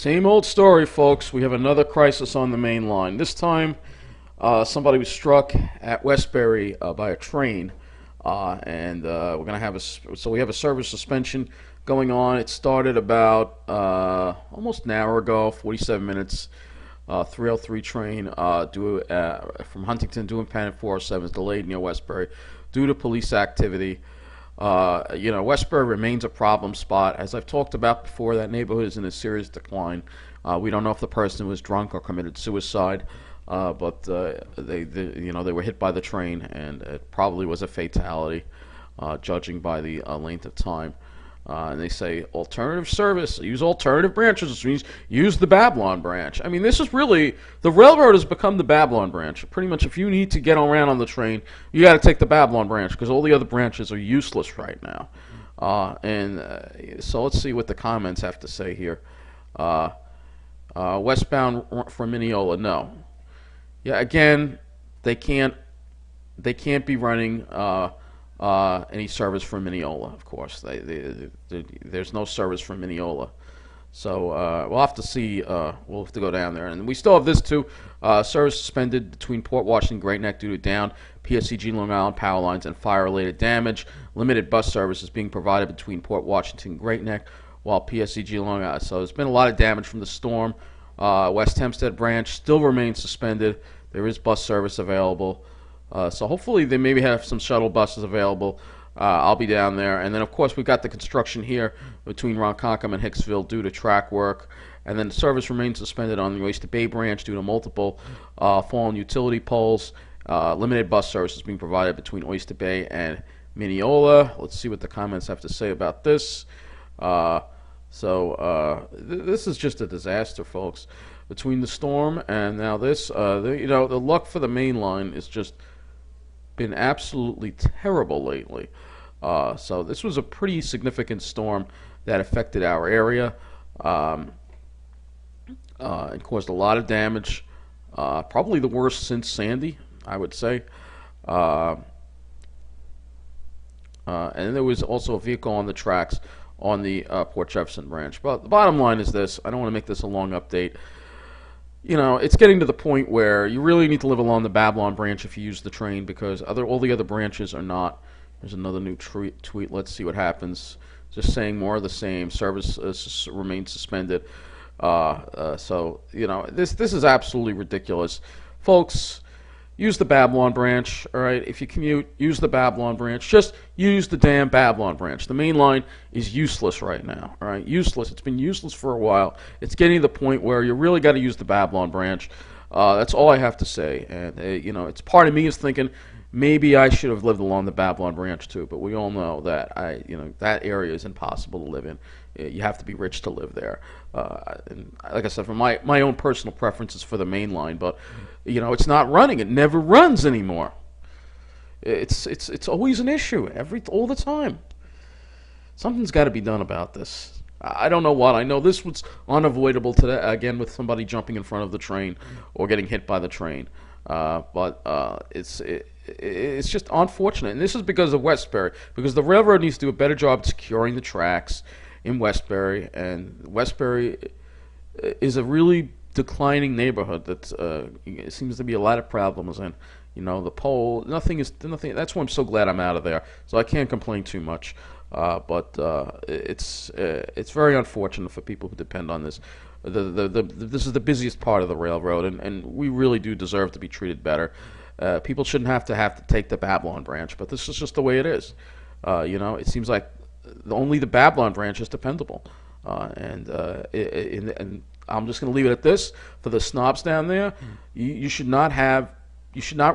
Same old story, folks. We have another crisis on the main line. This time, somebody was struck at Westbury by a train, and we're gonna have so we have a service suspension going on. It started about almost an hour ago, 47 minutes. 303 train from Huntington doing Penn 407 is delayed near Westbury due to police activity. Westbury remains a problem spot. As I've talked about before, that neighborhood is in a serious decline. We don't know if the person was drunk or committed suicide, but they were hit by the train, and it probably was a fatality, judging by the length of time. And they say alternative service, use alternative branches, which means use the Babylon branch. I mean, this is really, the railroad has become the Babylon branch. Pretty much, if you need to get around on the train, you got to take the Babylon branch because all the other branches are useless right now. So let's see what the comments have to say here. Westbound from Mineola, no. Yeah, again, they can't be running any service from Mineola, of course. There's no service from Mineola. So we'll have to see. We'll have to go down there. And we still have this too. Service suspended between Port Washington and Great Neck due to down PSEG Long Island power lines and fire-related damage. Limited bus service is being provided between Port Washington and Great Neck, while PSEG Long Island. So there's been a lot of damage from the storm. West Hempstead branch still remains suspended. There is bus service available. So hopefully they maybe have some shuttle buses available. I'll be down there. And then, of course, we've got the construction here between Ronkonkoma and Hicksville due to track work. And then the service remains suspended on the Oyster Bay branch due to multiple fallen utility poles. Limited bus service is being provided between Oyster Bay and Mineola. Let's see what the comments have to say about this. This is just a disaster, folks. Between the storm and now this, the luck for the main line is just been absolutely terrible lately. So this was a pretty significant storm that affected our area. It caused a lot of damage, probably the worst since Sandy, I would say. And there was also a vehicle on the tracks on the Port Jefferson branch. But the bottom line is this. I don't want to make this a long update. It's getting to the point where you really need to live along the Babylon branch if you use the train because all the other branches are not. There's another new tweet. Let's see what happens. Just saying more of the same. Service remains suspended. This is absolutely ridiculous. Folks, use the Babylon branch, all right? If you commute, use the Babylon branch. Just use the damn Babylon branch. The main line is useless right now, all right? Useless. It's been useless for a while. It's getting to the point where you really got to use the Babylon branch. That's all I have to say. And, it's part of me is thinking maybe I should have lived along the Babylon branch too, but we all know that that area is impossible to live in. You have to be rich to live there. And like I said, for my own personal preferences for the main line, but it's not running. It never runs anymore. It's always an issue all the time. Something's got to be done about this. I don't know what. I know this was unavoidable today again with somebody jumping in front of the train or getting hit by the train. But it's just unfortunate, and this is because of Westbury. Because the railroad needs to do a better job securing the tracks in Westbury, and Westbury is a really declining neighborhood that it seems to be a lot of problems in. The pole, nothing. That's why I'm so glad I'm out of there, so I can't complain too much. But it's very unfortunate for people who depend on this. This is the busiest part of the railroad, and we really do deserve to be treated better. People shouldn't have to take the Babylon branch, but this is just the way it is. It seems like only the Babylon branch is dependable, and I'm just going to leave it at this. For the snobs down there, you should not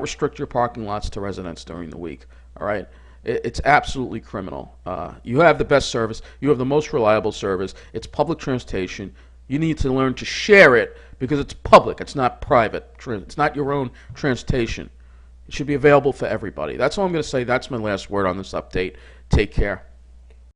restrict your parking lots to residents during the week. All right. It's absolutely criminal. You have the best service. You have the most reliable service. It's public transportation. You need to learn to share it because it's public. It's not private. It's not your own transportation. It should be available for everybody. That's all I'm going to say. That's my last word on this update. Take care.